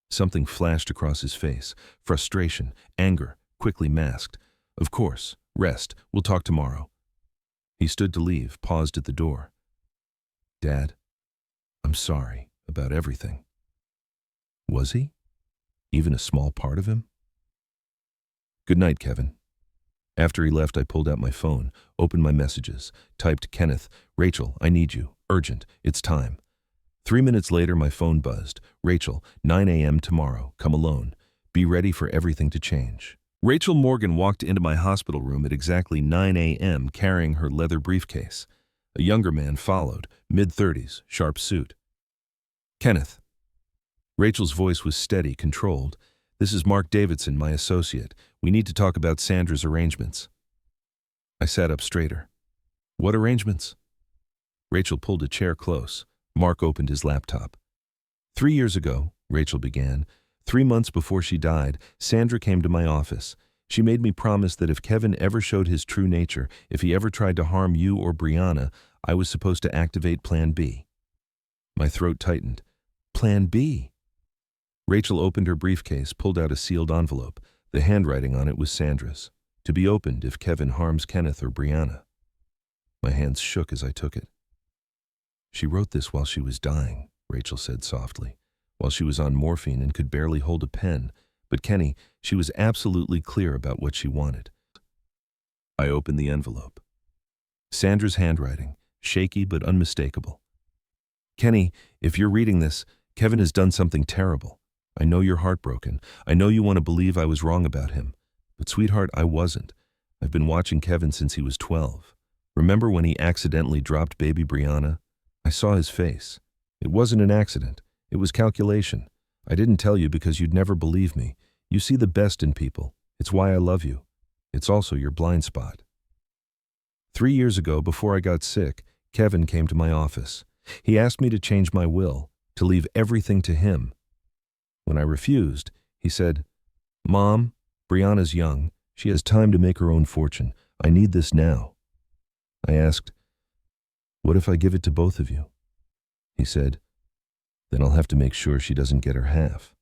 Something flashed across his face. Frustration, anger, quickly masked. "Of course. Rest. We'll talk tomorrow." He stood to leave, paused at the door. "Dad, I'm sorry about everything." Was he? Even a small part of him? "Good night, Kevin." After he left, I pulled out my phone, opened my messages, typed, "Kenneth, Rachel, I need you. Urgent. It's time." 3 minutes later, my phone buzzed. "Rachel, 9 a.m. tomorrow. Come alone. Be ready for everything to change." Rachel Morgan walked into my hospital room at exactly 9 a.m. carrying her leather briefcase. A younger man followed, mid-30s, sharp suit. "Kenneth." Rachel's voice was steady, controlled. "This is Mark Davidson, my associate. We need to talk about Sandra's arrangements." I sat up straighter. "What arrangements?" Rachel pulled a chair close. Mark opened his laptop. 3 years ago, Rachel began. 3 months before she died, Sandra came to my office. She made me promise that if Kevin ever showed his true nature, if he ever tried to harm you or Brianna, I was supposed to activate Plan B. My throat tightened. Plan B? Rachel opened her briefcase, pulled out a sealed envelope. The handwriting on it was Sandra's. To be opened if Kevin harms Kenneth or Brianna. My hands shook as I took it. "She wrote this while she was dying," Rachel said softly. "While she was on morphine and could barely hold a pen. But Kenny, she was absolutely clear about what she wanted." I opened the envelope. Sandra's handwriting, shaky but unmistakable. "Kenny, if you're reading this, Kevin has done something terrible. I know you're heartbroken. I know you want to believe I was wrong about him. But sweetheart, I wasn't. I've been watching Kevin since he was 12. Remember when he accidentally dropped baby Brianna? I saw his face. It wasn't an accident. It was calculation. I didn't tell you because you'd never believe me. You see the best in people. It's why I love you. It's also your blind spot." 3 years ago, before I got sick, Kevin came to my office. He asked me to change my will, to leave everything to him. When I refused, he said, "Mom, Brianna's young. She has time to make her own fortune. I need this now." I asked, "What if I give it to both of you?" He said, "Then I'll have to make sure she doesn't get her half."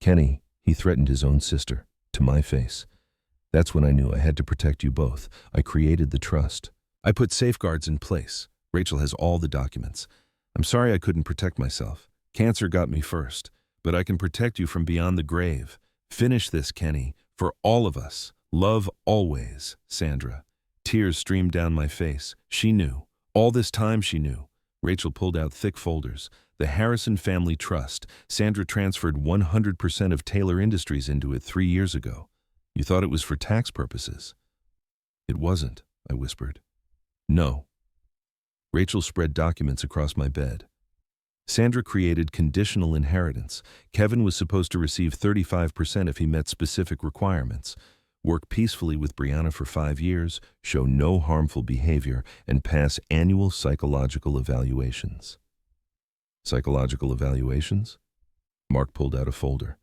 Kenny, he threatened his own sister, to my face. That's when I knew I had to protect you both. I created the trust. I put safeguards in place. Rachel has all the documents. I'm sorry I couldn't protect myself. Cancer got me first, but I can protect you from beyond the grave. Finish this, Kenny, for all of us. Love always, Sandra. Tears streamed down my face. She knew. All this time she knew. Rachel pulled out thick folders. The Harrison Family Trust. Sandra transferred 100% of Taylor Industries into it 3 years ago. You thought it was for tax purposes. It wasn't, I whispered. No. Rachel spread documents across my bed. Sandra created conditional inheritance. Kevin was supposed to receive 35% if he met specific requirements. Work peacefully with Brianna for 5 years, show no harmful behavior, and pass annual psychological evaluations. Psychological evaluations? Mark pulled out a folder.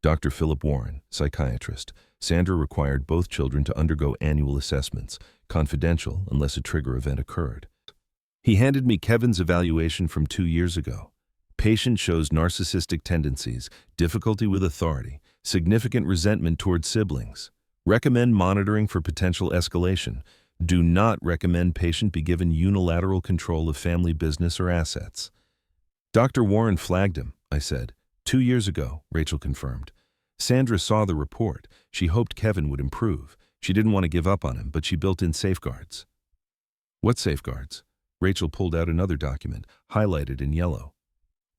Dr. Philip Warren, psychiatrist. Sandra required both children to undergo annual assessments, confidential unless a trigger event occurred. He handed me Kevin's evaluation from 2 years ago. Patient shows narcissistic tendencies, difficulty with authority, significant resentment toward siblings. Recommend monitoring for potential escalation. Do not recommend patient be given unilateral control of family business or assets. Dr. Warren flagged him, I said. 2 years ago, Rachel confirmed. Sandra saw the report. She hoped Kevin would improve. She didn't want to give up on him, but she built in safeguards. What safeguards? Rachel pulled out another document, highlighted in yellow.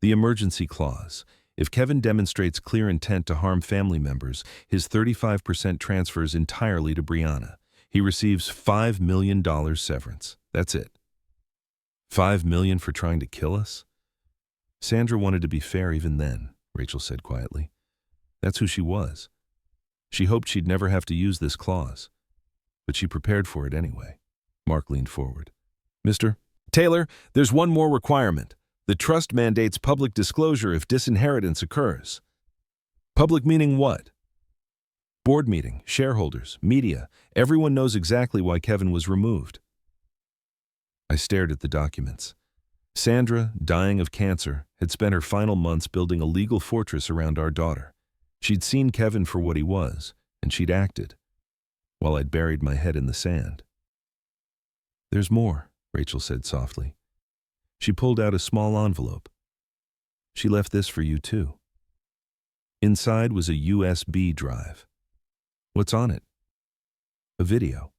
The emergency clause. If Kevin demonstrates clear intent to harm family members, his 35% transfers entirely to Brianna. He receives $5 million severance. That's it. $5 million for trying to kill us? Sandra wanted to be fair even then, Rachel said quietly. That's who she was. She hoped she'd never have to use this clause. But she prepared for it anyway. Mark leaned forward. Mr. Taylor, there's one more requirement. The trust mandates public disclosure if disinheritance occurs. Public meaning what? Board meeting, shareholders, media. Everyone knows exactly why Kevin was removed. I stared at the documents. Sandra, dying of cancer, had spent her final months building a legal fortress around our daughter. She'd seen Kevin for what he was, and she'd acted, while I'd buried my head in the sand. There's more, Rachel said softly. She pulled out a small envelope. She left this for you too. Inside was a USB drive. What's on it? A video.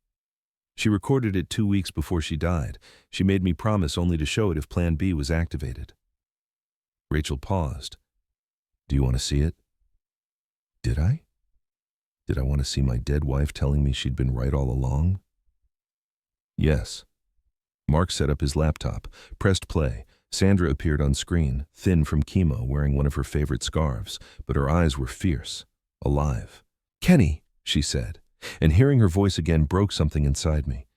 She recorded it 2 weeks before she died. She made me promise only to show it if Plan B was activated. Rachel paused. Do you want to see it? Did I? Did I want to see my dead wife telling me she'd been right all along? Yes. Mark set up his laptop, pressed play. Sandra appeared on screen, thin from chemo, wearing one of her favorite scarves, but her eyes were fierce, alive. Kenny, she said, and hearing her voice again broke something inside me.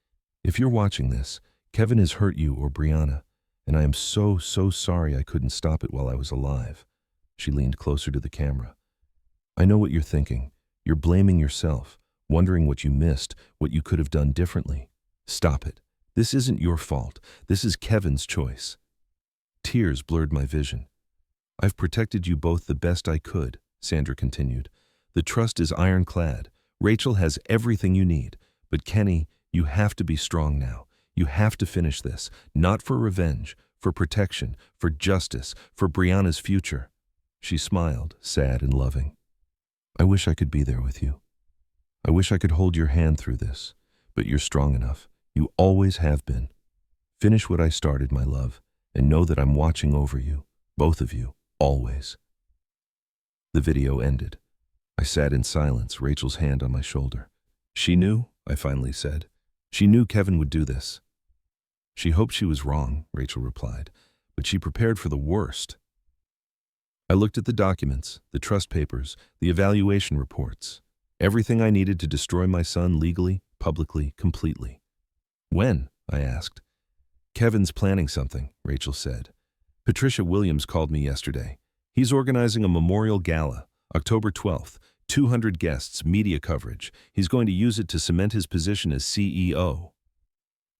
If you're watching this, Kevin has hurt you or Brianna, and I am so sorry I couldn't stop it while I was alive. She leaned closer to the camera. I know what you're thinking. You're blaming yourself, wondering what you missed, what you could have done differently. Stop it. This isn't your fault. This is Kevin's choice. Tears blurred my vision. I've protected you both the best I could, Sandra continued. The trust is ironclad. Rachel has everything you need. But Kenny, you have to be strong now. You have to finish this, not for revenge, for protection, for justice, for Brianna's future. She smiled, sad and loving. I wish I could be there with you. I wish I could hold your hand through this, but you're strong enough. You always have been. Finish what I started, my love, and know that I'm watching over you, both of you, always. The video ended. I sat in silence, Rachel's hand on my shoulder. She knew, I finally said. She knew Kevin would do this. She hoped she was wrong, Rachel replied, but she prepared for the worst. I looked at the documents, the trust papers, the evaluation reports, everything I needed to destroy my son legally, publicly, completely. When? I asked. Kevin's planning something, Rachel said. Patricia Williams called me yesterday. He's organizing a memorial gala, October 12th, 200 guests, media coverage. He's going to use it to cement his position as CEO.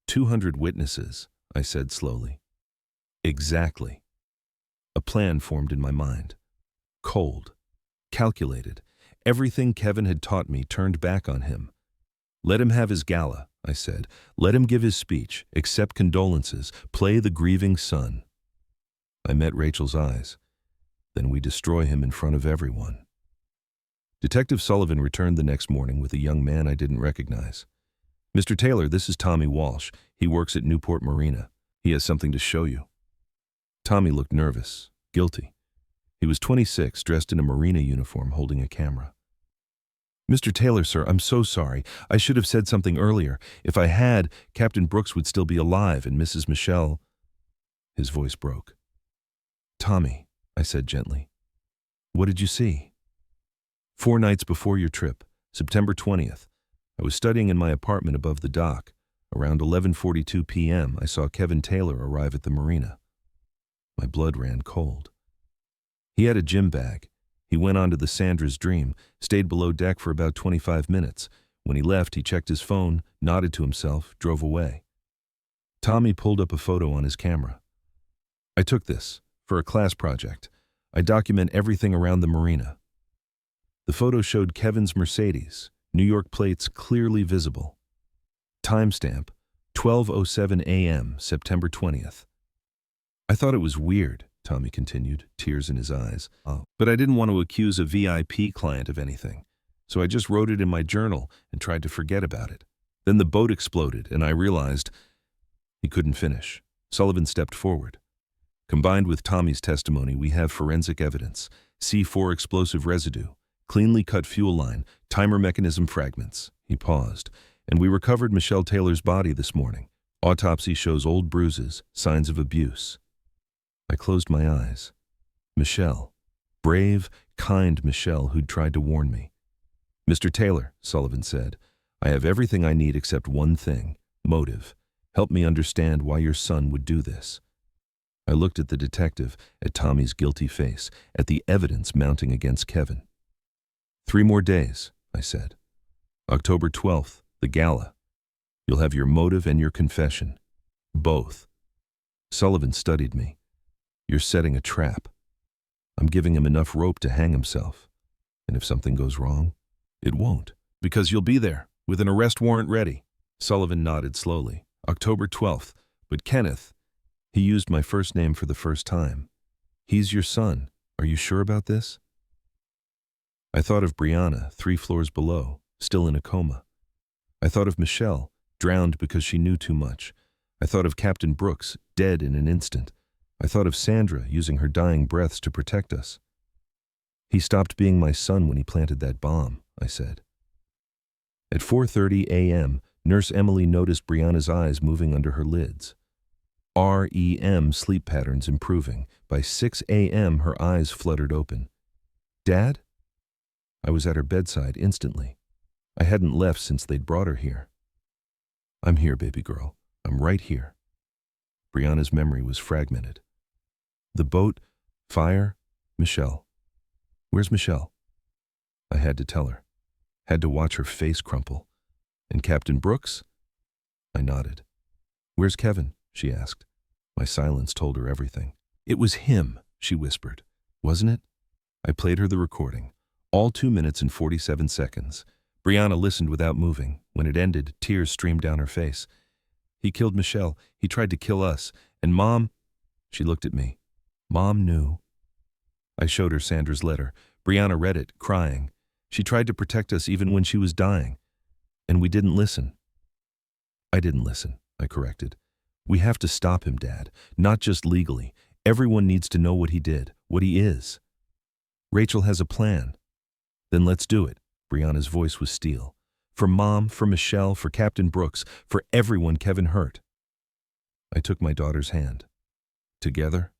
200 witnesses, I said slowly. Exactly. A plan formed in my mind. Cold. Calculated. Everything Kevin had taught me turned back on him. Let him have his gala, I said. Let him give his speech, accept condolences, play the grieving son. I met Rachel's eyes. Then we destroy him in front of everyone. Detective Sullivan returned the next morning with a young man I didn't recognize. "Mr. Taylor, this is Tommy Walsh. He works at Newport Marina. He has something to show you." Tommy looked nervous, guilty. He was 26, dressed in a marina uniform, holding a camera. "Mr. Taylor, sir, I'm so sorry. I should have said something earlier. If I had, Captain Brooks would still be alive and Mrs. Michelle—" His voice broke. "Tommy," I said gently, "what did you see?" "4 nights before your trip, September 20th, I was studying in my apartment above the dock. Around 11:42 p.m., I saw Kevin Taylor arrive at the marina." My blood ran cold. "He had a gym bag. He went on to the Sandra's Dream, stayed below deck for about 25 minutes. When he left, he checked his phone, nodded to himself, drove away." Tommy pulled up a photo on his camera. "I took this for a class project. I document everything around the marina." The photo showed Kevin's Mercedes, New York plates clearly visible. Timestamp, 12:07 a.m., September 20th. "I thought it was weird," Tommy continued, tears in his eyes. "But I didn't want to accuse a VIP client of anything, so I just wrote it in my journal and tried to forget about it. Then the boat exploded, and I realized—" He couldn't finish. Sullivan stepped forward. "Combined with Tommy's testimony, we have forensic evidence, C4 explosive residue, cleanly cut fuel line, timer mechanism fragments." He paused. "And we recovered Michelle Taylor's body this morning. Autopsy shows old bruises, signs of abuse." I closed my eyes. Michelle. Brave, kind Michelle who'd tried to warn me. "Mr. Taylor," Sullivan said, "I have everything I need except one thing, motive. Help me understand why your son would do this." I looked at the detective, at Tommy's guilty face, at the evidence mounting against Kevin. 3 more days, I said. October 12th, the gala. You'll have your motive and your confession. Both. Sullivan studied me. "You're setting a trap. I'm giving him enough rope to hang himself. And if something goes wrong, it won't, because you'll be there, with an arrest warrant ready." Sullivan nodded slowly. "October 12th. But Kenneth," he used my first name for the first time. "He's your son. Are you sure about this?" I thought of Brianna, 3 floors below, still in a coma. I thought of Michelle, drowned because she knew too much. I thought of Captain Brooks, dead in an instant. I thought of Sandra using her dying breaths to protect us. "He stopped being my son when he planted that bomb," I said. At 4:30 a.m., Nurse Emily noticed Brianna's eyes moving under her lids. REM sleep patterns improving. By 6 a.m., her eyes fluttered open. "Dad?" I was at her bedside instantly. I hadn't left since they'd brought her here. "I'm here, baby girl. I'm right here." Brianna's memory was fragmented. The boat, fire, Michelle. Where's Michelle? I had to tell her. Had to watch her face crumple. And Captain Brooks? I nodded. "Where's Kevin?" she asked. My silence told her everything. "It was him," she whispered. "Wasn't it?" I played her the recording. All 2 minutes and 47 seconds. Brianna listened without moving. When it ended, tears streamed down her face. "He killed Michelle. He tried to kill us. And Mom—" She looked at me. "Mom knew." I showed her Sandra's letter. Brianna read it, crying. She tried to protect us even when she was dying. And we didn't listen. "I didn't listen," I corrected. "We have to stop him, Dad. Not just legally. Everyone needs to know what he did, what he is." "Rachel has a plan." "Then let's do it." Brianna's voice was steel. "For Mom, for Michelle, for Captain Brooks, for everyone Kevin hurt." I took my daughter's hand. "Together?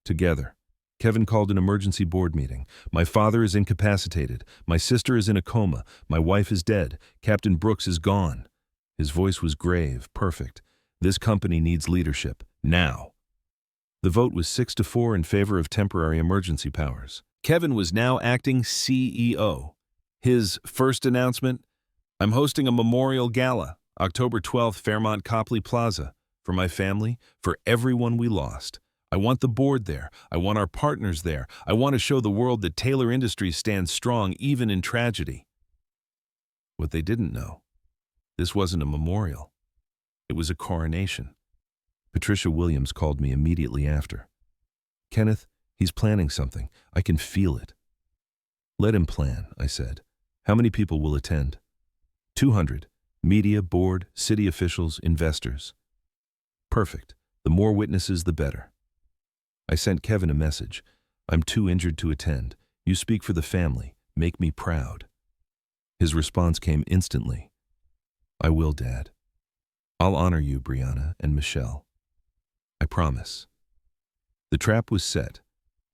Together." Kevin called an emergency board meeting. "My father is incapacitated. My sister is in a coma. My wife is dead. Captain Brooks is gone." His voice was grave, perfect. "This company needs leadership. Now." The vote was 6-4 in favor of temporary emergency powers. Kevin was now acting CEO. His first announcement: "I'm hosting a memorial gala, October 12th, Fairmont Copley Plaza. For my family, for everyone we lost. I want the board there. I want our partners there. I want to show the world that Taylor Industries stands strong even in tragedy." What they didn't know, this wasn't a memorial. It was a coronation. Patricia Williams called me immediately after. "Kenneth, He's planning something. I can feel it. Let him plan, I said. How many people will attend? 200. Media, board, city officials, investors. Perfect. The more witnesses, the better. I sent Kevin a message. I'm too injured to attend. You speak for the family. Make me proud. His response came instantly. I will, Dad. I'll honor you, Brianna and Michelle. I promise. The trap was set.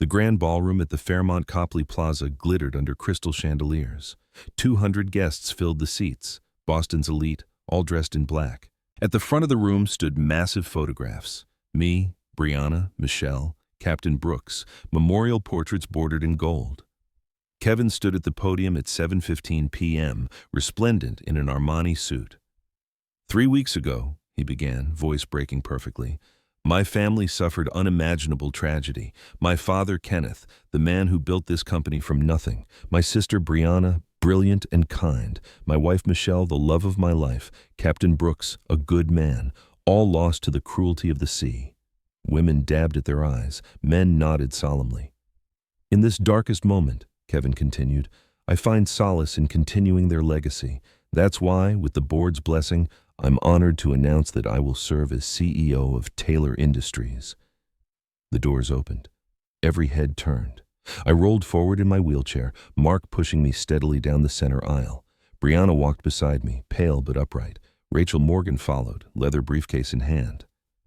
The grand ballroom at the Fairmont Copley Plaza glittered under crystal chandeliers. 200 guests filled the seats, Boston's elite, all dressed in black. At the front of the room stood massive photographs. Me, Brianna, Michelle, Captain Brooks, memorial portraits bordered in gold. Kevin stood at the podium at 7:15 p.m., resplendent in an Armani suit. 3 weeks ago, he began, voice breaking perfectly, my family suffered unimaginable tragedy. My father, Kenneth, the man who built this company from nothing. My sister, Brianna, brilliant and kind. My wife, Michelle, the love of my life. Captain Brooks, a good man. All lost to the cruelty of the sea. Women dabbed at their eyes. Men nodded solemnly. In this darkest moment, Kevin continued, I find solace in continuing their legacy. That's why, with the board's blessing, I'm honored to announce that I will serve as CEO of Taylor Industries. The doors opened. Every head turned. I rolled forward in my wheelchair, Mark pushing me steadily down the center aisle. Brianna walked beside me, pale but upright. Rachel Morgan followed, leather briefcase in hand.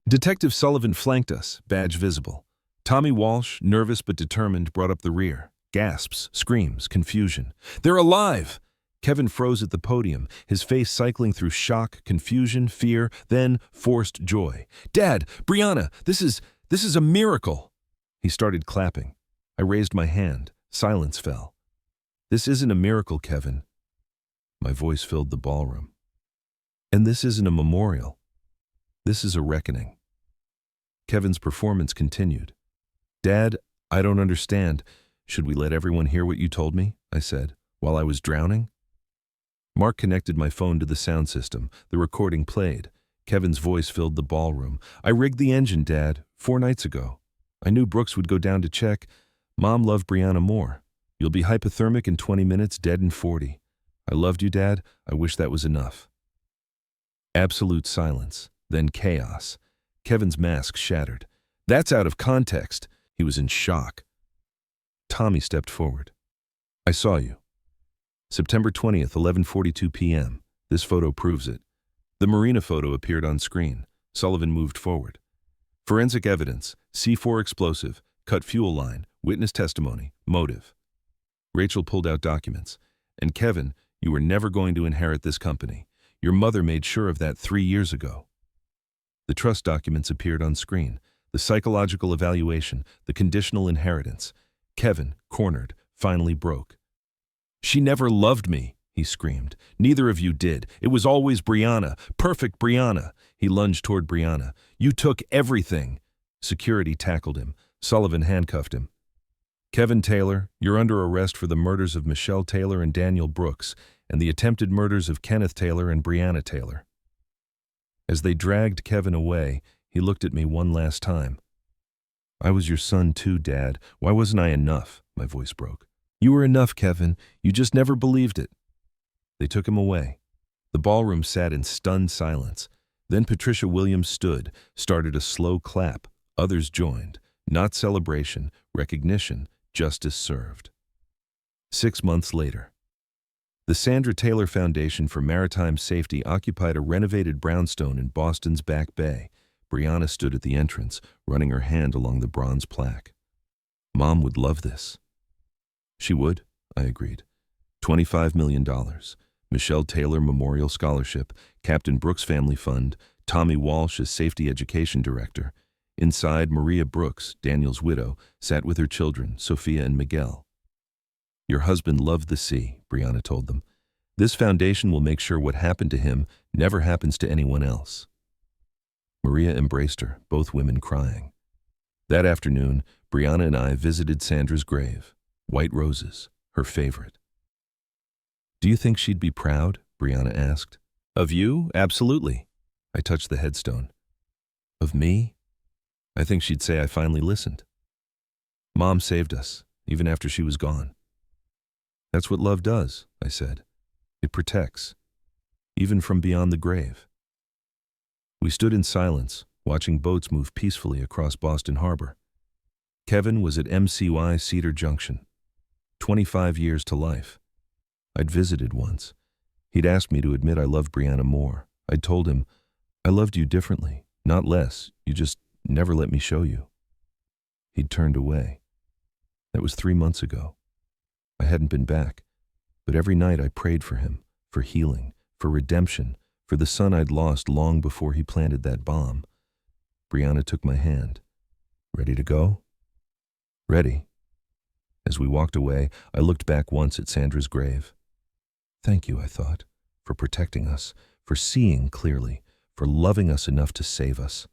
Detective Sullivan flanked us, badge visible. Tommy Walsh, nervous but determined, brought up the rear. Gasps, screams, confusion. They're alive! Kevin froze at the podium, his face cycling through shock, confusion, fear, then forced joy. Dad, Brianna, this is a miracle! He started clapping. I raised my hand. Silence fell. This isn't a miracle, Kevin. My voice filled the ballroom. And this isn't a memorial. This is a reckoning. Kevin's performance continued. Dad, I don't understand. Should we let everyone hear what you told me? I said, while I was drowning. Mark connected my phone to the sound system. The recording played. Kevin's voice filled the ballroom. I rigged the engine, Dad, 4 nights ago. I knew Brooks would go down to check. Mom loved Brianna more. You'll be hypothermic in 20 minutes, dead in 40. I loved you, Dad. I wish that was enough. Absolute silence, then chaos. Kevin's mask shattered. That's out of context. He was in shock. Tommy stepped forward. I saw you. September 20th, 11:42 p.m. This photo proves it. The marina photo appeared on screen. Sullivan moved forward. Forensic evidence, C4 explosive, cut fuel line, witness testimony, motive. Rachel pulled out documents. And Kevin, you were never going to inherit this company. Your mother made sure of that 3 years ago. The trust documents appeared on screen. The psychological evaluation, the conditional inheritance. Kevin, cornered, finally broke. She never loved me, he screamed. Neither of you did. It was always Brianna, perfect Brianna. He lunged toward Brianna. You took everything. Security tackled him. Sullivan handcuffed him. Kevin Taylor, you're under arrest for the murders of Michelle Taylor and Daniel Brooks, and the attempted murders of Kenneth Taylor and Brianna Taylor. As they dragged Kevin away, he looked at me one last time. I was your son too, Dad. Why wasn't I enough? My voice broke. You were enough, Kevin. You just never believed it. They took him away. The ballroom sat in stunned silence. Then Patricia Williams stood, started a slow clap. Others joined. Not celebration, recognition, justice served. 6 months later. The Sandra Taylor Foundation for Maritime Safety occupied a renovated brownstone in Boston's Back Bay. Brianna stood at the entrance, running her hand along the bronze plaque. Mom would love this. She would, I agreed. $25 million. Michelle Taylor Memorial Scholarship, Captain Brooks Family Fund, Tommy Walsh as Safety Education Director. Inside, Maria Brooks, Daniel's widow, sat with her children, Sophia and Miguel. Your husband loved the sea, Brianna told them. This foundation will make sure what happened to him never happens to anyone else. Maria embraced her, both women crying. That afternoon, Brianna and I visited Sandra's grave. White roses, her favorite. Do you think she'd be proud? Brianna asked. Of you? Absolutely. I touched the headstone. Of me? I think she'd say I finally listened. Mom saved us, even after she was gone. That's what love does, I said. It protects, even from beyond the grave. We stood in silence, watching boats move peacefully across Boston Harbor. Kevin was at MCY Cedar Junction. 25 years to life. I'd visited once. He'd asked me to admit I loved Brianna more. I'd told him, I loved you differently, not less. You just never let me show you. He'd turned away. That was 3 months ago. I hadn't been back, but every night I prayed for him, for healing, for redemption, for the son I'd lost long before he planted that bomb. Brianna took my hand. Ready to go? Ready. As we walked away, I looked back once at Sandra's grave. Thank you, I thought, for protecting us, for seeing clearly, for loving us enough to save us.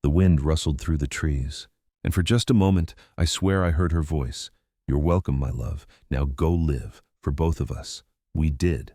The wind rustled through the trees, and for just a moment, I swear I heard her voice. You're welcome, my love. Now go live, for both of us. We did.